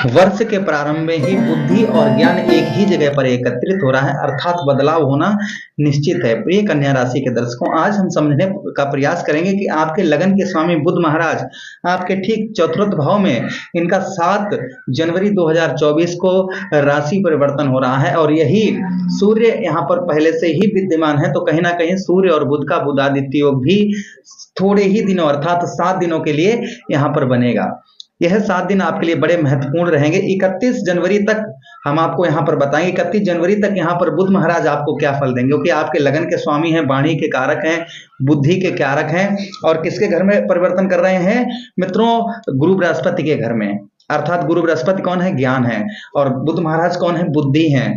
वर्ष के प्रारंभ में ही बुद्धि और ज्ञान एक ही जगह पर एकत्रित हो रहा है, अर्थात बदलाव होना निश्चित है। प्रिय कन्या राशि के दर्शकों, आज हम समझने का प्रयास करेंगे कि आपके लगन के स्वामी बुध महाराज आपके ठीक चतुर्थ भाव में, इनका 7 जनवरी 2024 को राशि परिवर्तन हो रहा है और यही सूर्य यहाँ पर पहले से ही विद्यमान है। तो कहीं ना कहीं सूर्य और बुध का बुधादित्य योग भी थोड़े ही दिनों अर्थात 7 दिनों के लिए यहाँ पर बनेगा। यह 7 दिन आपके लिए बड़े महत्वपूर्ण रहेंगे। 31 जनवरी तक हम आपको यहाँ पर बताएंगे, 31 जनवरी तक यहाँ पर बुध महाराज आपको क्या फल देंगे, क्योंकि आपके लगन के स्वामी हैं, वाणी के कारक हैं, बुद्धि के कारक हैं। और किसके घर में परिवर्तन कर रहे हैं मित्रों? गुरु बृहस्पति के घर में। अर्थात गुरु बृहस्पति कौन है? ज्ञान है। और बुध महाराज कौन है? बुद्धि है।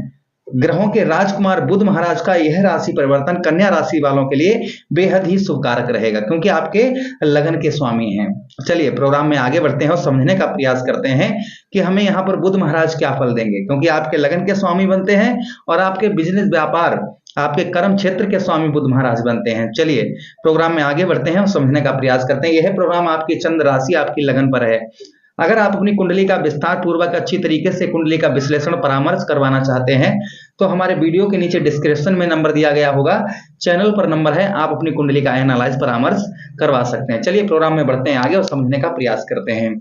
ग्रहों के राजकुमार बुध महाराज का यह राशि परिवर्तन कन्या राशि वालों के लिए बेहद ही शुभकारक रहेगा, क्योंकि आपके लगन के स्वामी हैं। चलिए प्रोग्राम में आगे बढ़ते हैं और समझने का प्रयास करते हैं कि हमें यहाँ पर बुध महाराज क्या फल देंगे, क्योंकि आपके लगन के स्वामी बनते हैं और आपके बिजनेस व्यापार, आपके कर्म क्षेत्र के स्वामी बुध महाराज बनते हैं। चलिए प्रोग्राम में आगे बढ़ते हैं और समझने का प्रयास करते हैं। यह प्रोग्राम आपकी चंद्र राशि, आपकी लगन पर है। अगर आप अपनी कुंडली का विस्तार पूर्वक अच्छी तरीके से कुंडली का विश्लेषण परामर्श करवाना चाहते हैं तो हमारे वीडियो के नीचे डिस्क्रिप्शन में नंबर दिया गया होगा, चैनल पर नंबर है, आप अपनी कुंडली का एनालाइज परामर्श करवा सकते हैं। चलिए प्रोग्राम में बढ़ते हैं आगे और समझने का प्रयास करते हैं।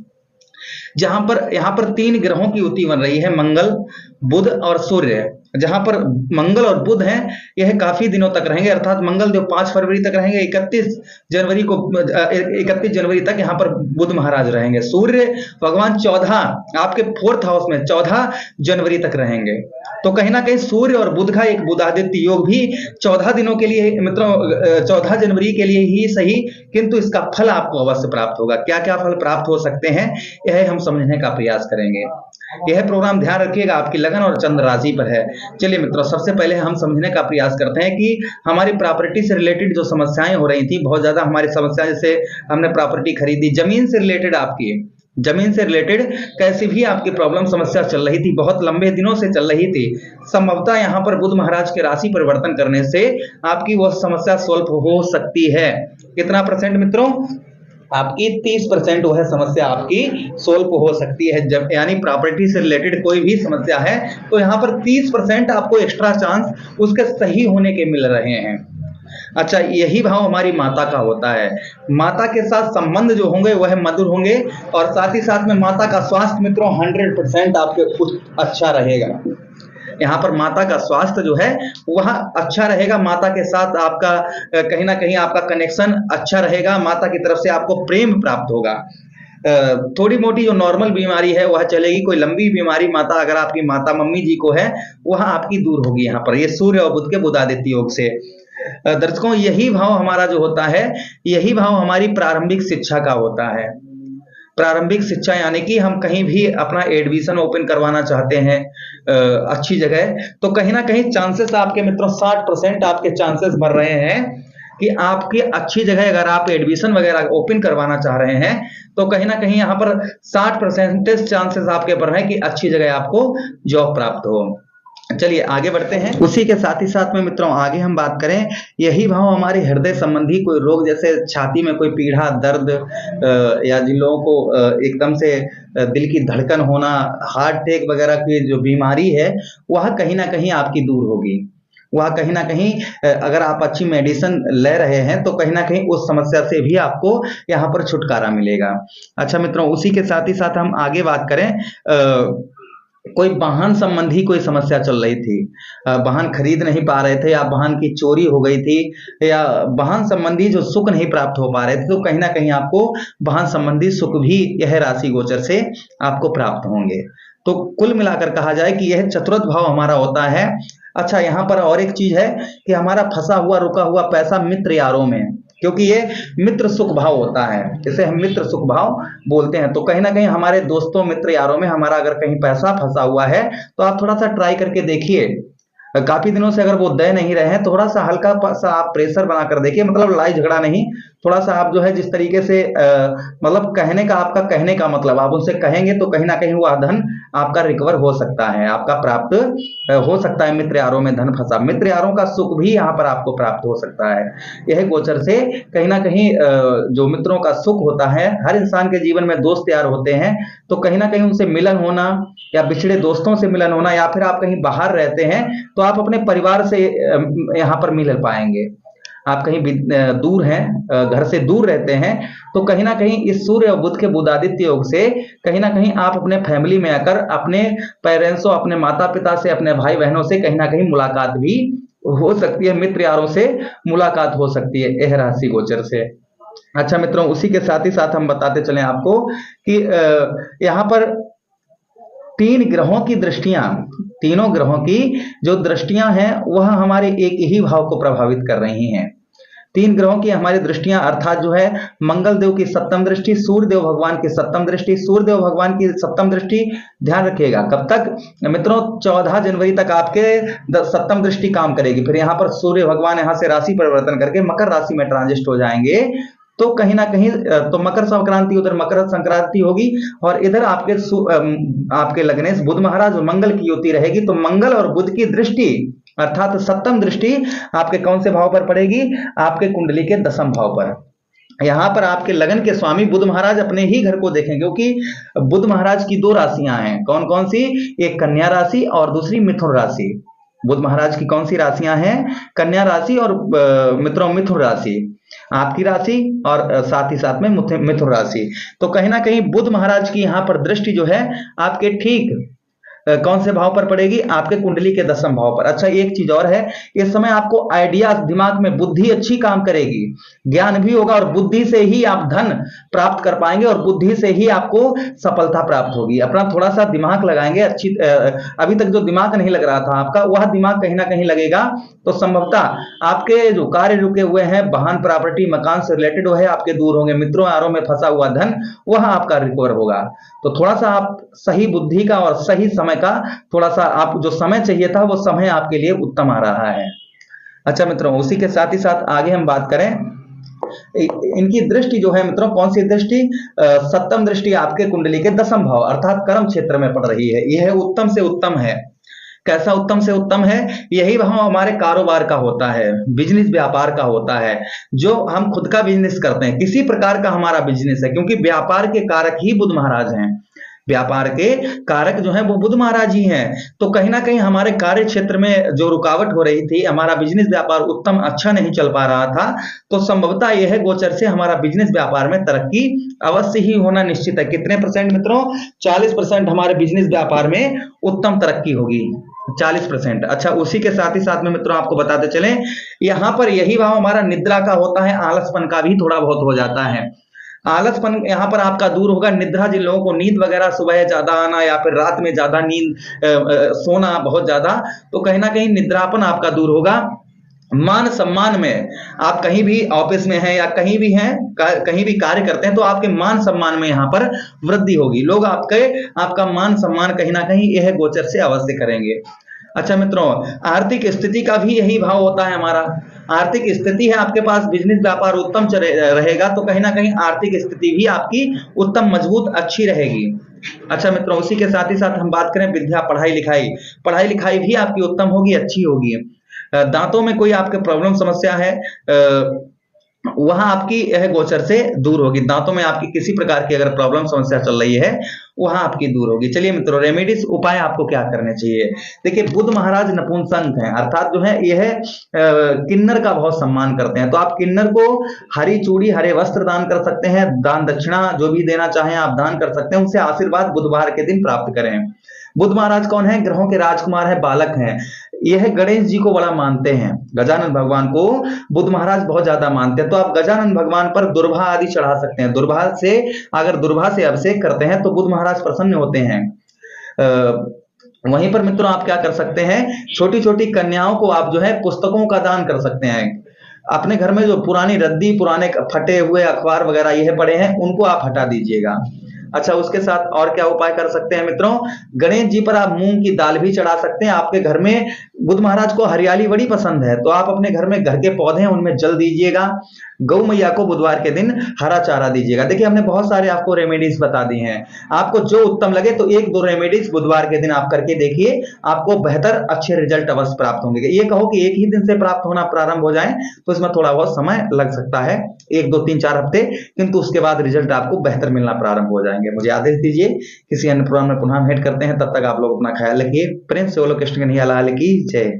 जहां पर यहाँ पर 3 ग्रहों की युति बन रही है, मंगल, बुध और सूर्य। जहां पर मंगल और बुध हैं, यह काफी दिनों तक रहेंगे, अर्थात मंगल देव 5 फरवरी तक रहेंगे, 31 जनवरी तक यहाँ पर बुध महाराज रहेंगे। सूर्य भगवान 14 आपके 4th हाउस में 14 जनवरी तक रहेंगे। तो कहीं ना कहीं सूर्य और बुध का एक बुधादित्य योग भी 14 दिनों के लिए मित्रों, 14 जनवरी के लिए ही सही, किंतु इसका फल आपको अवश्य प्राप्त होगा। क्या क्या फल प्राप्त हो सकते हैं यह हम समझने का प्रयास करेंगे। यह प्रोग्राम ध्यान रखिएगा आपकी लगन और चंद्र राशि पर है। चलिए मित्रों, सबसे पहले हम समझने का प्रयास करते हैं कि हमारी प्रॉपर्टी से रिलेटेड जो समस्याएं हो रही थी, बहुत ज्यादा हमारी समस्या, जैसे हमने प्रॉपर्टी खरीदी, जमीन से रिलेटेड, आपकी जमीन से रिलेटेड कैसी भी आपकी प्रॉब्लम समस्या चल रही थी, बहुत लंबे दिनों से चल रही थी, संभवतः यहाँ पर बुध महाराज के राशि परिवर्तन करने से आपकी वह समस्या सॉल्व हो सकती है। कितना परसेंट मित्रों? आपकी 30% वह समस्या आपकी सोल्व हो सकती है। जब यानी प्रॉपर्टी से रिलेटेड कोई भी समस्या है तो यहाँ पर 30% आपको एक्स्ट्रा चांस उसके सही होने के मिल रहे हैं। अच्छा, यही भाव हमारी माता का होता है। माता के साथ संबंध जो होंगे वह मधुर होंगे और साथ ही साथ में माता का स्वास्थ्य मित्रों 100% आपके अच्छा रहेगा। यहाँ पर माता का स्वास्थ्य जो है वह अच्छा रहेगा, माता के साथ आपका कहीं ना कहीं आपका कनेक्शन अच्छा रहेगा, माता की तरफ से आपको प्रेम प्राप्त होगा। थोड़ी मोटी जो नॉर्मल बीमारी है वह चलेगी, कोई लंबी बीमारी माता, अगर आपकी माता मम्मी जी को है, वह आपकी दूर होगी यहाँ पर, ये सूर्य और बुध के बुधादित्य योग से। दर्शकों, यही भाव हमारा जो होता है, यही भाव हमारी प्रारंभिक शिक्षा का होता है। प्रारंभिक शिक्षा यानी कि हम कहीं भी अपना एडमिशन ओपन करवाना चाहते हैं अच्छी जगह, तो कहीं ना कहीं चांसेस आपके मित्रों 60% आपके चांसेस बढ़ रहे हैं कि आपकी अच्छी जगह अगर आप एडमिशन वगैरह ओपन करवाना चाह रहे हैं तो कहीं ना कहीं यहाँ पर 60% चांसेस आपके बढ़ रहे हैं कि अच्छी जगह आपको जॉब प्राप्त हो। चलिए आगे बढ़ते हैं। उसी के साथ ही साथ में मित्रों आगे हम बात करें, यही भाव हमारे हृदय संबंधी कोई रोग, जैसे छाती में कोई पीड़ा, दर्द, या जिन लोगों को एकदम से दिल की धड़कन होना, हार्ट अटैक वगैरह की जो बीमारी है वह कहीं ना कहीं आपकी दूर होगी। वह कहीं ना कहीं अगर आप अच्छी मेडिसिन ले रहे हैं तो कहीं ना कहीं उस समस्या से भी आपको यहाँ पर छुटकारा मिलेगा। अच्छा मित्रों, उसी के साथ ही साथ हम आगे बात करें, कोई वाहन संबंधी कोई समस्या चल रही थी, वाहन खरीद नहीं पा रहे थे, या वाहन की चोरी हो गई थी, या वाहन संबंधी जो सुख नहीं प्राप्त हो पा रहे थे, तो कहीं ना कहीं आपको वाहन संबंधी सुख भी यह राशि गोचर से आपको प्राप्त होंगे। तो कुल मिलाकर कहा जाए कि यह चतुर्थ भाव हमारा होता है। अच्छा, यहाँ पर और एक चीज है कि हमारा फंसा हुआ रुका हुआ पैसा मित्र यारों में, क्योंकि ये मित्र सुख भाव होता है, इसे हम मित्र सुख भाव बोलते हैं। तो कहीं ना कहीं हमारे दोस्तों, मित्र यारों में हमारा अगर कहीं पैसा फंसा हुआ है तो आप थोड़ा सा ट्राई करके देखिए, काफी दिनों से अगर वो दे नहीं रहे हैं, थोड़ा सा हल्का सा आप प्रेशर बना कर देखिए, मतलब लड़ाई झगड़ा नहीं, थोड़ा सा आप जो है जिस तरीके से मतलब कहने का, आपका कहने का मतलब आप उनसे कहेंगे तो कहीं ना कहीं वह धन आपका रिकवर हो सकता है, आपका प्राप्त हो सकता है। मित्र यारों में धन फंसा, मित्र यारों का सुख भी यहाँ पर आपको प्राप्त हो सकता है। यह गोचर से कहीं ना कहीं जो मित्रों का सुख होता है, हर इंसान के जीवन में दोस्त यार होते हैं, तो कहीं ना कहीं उनसे मिलन होना या बिछड़े दोस्तों से मिलन होना, या फिर आप कहीं बाहर रहते हैं तो आप अपने परिवार से यहाँ पर मिल पाएंगे। आप कहीं दूर हैं, घर से दूर रहते हैं, तो कहीं ना कहीं इस सूर्य और बुध के बुधादित्य योग से कहीं ना कहीं आप अपने फैमिली में आकर अपने पेरेंट्सों, अपने माता पिता से, अपने भाई बहनों से कहीं ना कहीं मुलाकात भी हो सकती है, मित्र यारों से मुलाकात हो सकती है यह राशि गोचर से। अच्छा मित्रों, उसी के साथ ही साथ हम बताते चलें आपको कि यहाँ पर तीन ग्रहों की दृष्टियां, तीनों ग्रहों की जो दृष्टियां हैं वह हमारे एक ही भाव को प्रभावित कर रही हैं। तीन ग्रहों की हमारी दृष्टियां अर्थात जो है मंगल देव की सप्तम दृष्टि, सूर्य देव भगवान की सप्तम दृष्टि, सूर्य देव भगवान की सप्तम दृष्टि, ध्यान रखिएगा कब तक मित्रों, 14 जनवरी तक आपके सप्तम दृष्टि काम करेगी। फिर यहाँ पर सूर्य भगवान यहाँ से राशि परिवर्तन करके मकर राशि में ट्रांजिट हो जाएंगे, तो कहीं ना कहीं तो मकर संक्रांति, उधर मकर संक्रांति होगी और इधर आपके लगने से बुध महाराज और मंगल की युति रहेगी। तो मंगल और बुध की दृष्टि अर्थात सप्तम दृष्टि आपके कौन से भाव पर पड़ेगी? आपके कुंडली के दसम भाव पर। यहां पर आपके लगन के स्वामी बुध महाराज अपने ही घर को देखेंगे, क्योंकि बुध महाराज की दो राशियां हैं, कौन कौन सी? एक कन्या राशि और दूसरी मिथुन राशि। बुध महाराज की कौन सी राशियां हैं? कन्या राशि और मित्रों मिथुन राशि, आपकी राशि और साथ ही साथ में मिथुन राशि। तो कहीं ना कहीं बुध महाराज की यहाँ पर दृष्टि जो है आपके ठीक कौन से भाव पर पड़ेगी? आपके कुंडली के दसम भाव पर। अच्छा, एक चीज और है, इस समय आपको आइडिया, दिमाग में बुद्धि अच्छी काम करेगी, ज्ञान भी होगा और बुद्धि से ही आप धन प्राप्त कर पाएंगे और बुद्धि से ही आपको सफलता प्राप्त होगी। अपना थोड़ा सा दिमाग लगाएंगे, अच्छी अभी तक जो दिमाग नहीं लग रहा था आपका, वह दिमाग कहीं ना कहीं लगेगा, तो संभवतः आपके जो कार्य रुके हुए हैं, वाहन, प्रॉपर्टी, मकान से रिलेटेड वो है आपके दूर होंगे, मित्रों यारों में फंसा हुआ धन वह आपका रिकवर होगा। तो थोड़ा सा आप सही बुद्धि का और सही समय का, थोड़ा सा आप जो समय चाहिए था वो समय आपके लिए उत्तम आ रहा है। अच्छा मित्रों, उसी के साथ ही साथ आगे हम बात करें, इनकी दृष्टि जो है मित्रों, कौन सी दृष्टि? सप्तम दृष्टि आपके कुंडली के दसम भाव अर्थात कर्म क्षेत्र में पड़ रही है। यह उत्तम से उत्तम है। कैसा उत्तम से उत्तम है? यही भाव हमारे कारोबार का होता है, बिजनेस व्यापार का होता है, जो हम खुद का बिजनेस करते हैं, किसी प्रकार का हमारा बिजनेस है, क्योंकि व्यापार के कारक ही बुध महाराज हैं, व्यापार के कारक जो है वो बुध महाराज ही हैं। तो कहीं ना कहीं हमारे कार्य क्षेत्र में जो रुकावट हो रही थी, हमारा बिजनेस व्यापार उत्तम अच्छा नहीं चल पा रहा था, तो संभवतः यह गोचर से हमारा बिजनेस व्यापार में तरक्की अवश्य ही होना निश्चित है। कितने परसेंट मित्रों? 40% हमारे बिजनेस व्यापार में उत्तम तरक्की होगी, 40%। अच्छा, उसी के साथ ही साथ में मित्रों आपको बताते चलें, यहां पर यही भाव हमारा निद्रा का होता है, आलसपन का भी थोड़ा बहुत हो जाता है। आलसपन यहाँ पर आपका दूर होगा। निद्रा, जिन लोगों को नींद वगैरह सुबह ज्यादा आना या फिर रात में ज्यादा नींद सोना बहुत ज्यादा, तो कहीं ना कहीं निद्रापन आपका दूर होगा। मान सम्मान में आप कहीं भी ऑफिस में हैं या कहीं भी हैं, कहीं भी कार्य करते हैं, तो आपके मान सम्मान में यहाँ पर वृद्धि होगी। लोग आपका मान सम्मान कहीं ना कहीं यह गोचर से अवश्य करेंगे। अच्छा मित्रों, आर्थिक स्थिति का भी यही भाव होता है हमारा। आर्थिक स्थिति है आपके पास, बिजनेस व्यापार उत्तम रहेगा, तो कहीं ना कहीं आर्थिक स्थिति भी आपकी उत्तम मजबूत अच्छी रहेगी। अच्छा मित्रों, उसी के साथ ही साथ हम बात करें विद्या, पढ़ाई लिखाई भी आपकी उत्तम होगी, अच्छी होगी। दांतों में कोई आपके प्रॉब्लम समस्या है, वहां आपकी यह गोचर से दूर होगी। दांतों में आपकी किसी प्रकार की अगर प्रॉब्लम समस्या चल रही है, वहां आपकी दूर होगी। चलिए मित्रों, रेमेडीज उपाय आपको क्या करने चाहिए? देखिए, बुध महाराज नपुंसक हैं, अर्थात जो है यह किन्नर का बहुत सम्मान करते हैं, तो आप किन्नर को हरी चूड़ी, हरे वस्त्र दान कर सकते हैं। दान दक्षिणा जो भी देना चाहें आप दान कर सकते हैं, उनसे आशीर्वाद बुधवार के दिन प्राप्त करें। बुध महाराज कौन है? ग्रहों के राजकुमार है, बालक हैं। यह गणेश जी को बड़ा मानते हैं, गजानन भगवान को बुध महाराज बहुत ज्यादा मानते हैं, तो आप गजानन भगवान पर दुर्भा आदि चढ़ा सकते हैं। अगर दुर्भा से अभिषेक करते हैं तो बुध महाराज प्रसन्न होते हैं। वहीं पर मित्रों आप क्या कर सकते हैं? छोटी छोटी कन्याओं को आप जो है पुस्तकों का दान कर सकते हैं। अपने घर में जो पुरानी रद्दी, पुराने फटे हुए अखबार वगैरह यह पड़े हैं, उनको आप हटा दीजिएगा। अच्छा, उसके साथ और क्या उपाय कर सकते हैं मित्रों? गणेश जी पर आप मूंग की दाल भी चढ़ा सकते हैं। आपके घर में बुध महाराज को हरियाली बड़ी पसंद है, तो आप अपने घर में घर के पौधे हैं उनमें जल दीजिएगा। गौ मैया को बुधवार के दिन हरा चारा दीजिएगा। देखिए, हमने बहुत सारे आपको रेमेडीज बता दी हैं, आपको जो उत्तम लगे तो एक दो रेमेडीज बुधवार के दिन आप करके देखिए, आपको बेहतर अच्छे रिजल्ट अवश्य प्राप्त होंगे। ये कहो कि एक ही दिन से प्राप्त होना प्रारंभ हो जाए तो इसमें थोड़ा बहुत समय लग सकता है, 1 2 3 4 हफ्ते, किंतु उसके बाद रिजल्ट आपको बेहतर मिलना प्रारंभ हो जाएंगे। मुझे आदेश दीजिए, किसी अन्य प्रोग्राम में पुनः भेंट करते हैं, तब तक आप लोग अपना ख्याल रखिए। प्रिंस सोलो कृष्ण कन्हैया लाल की जय।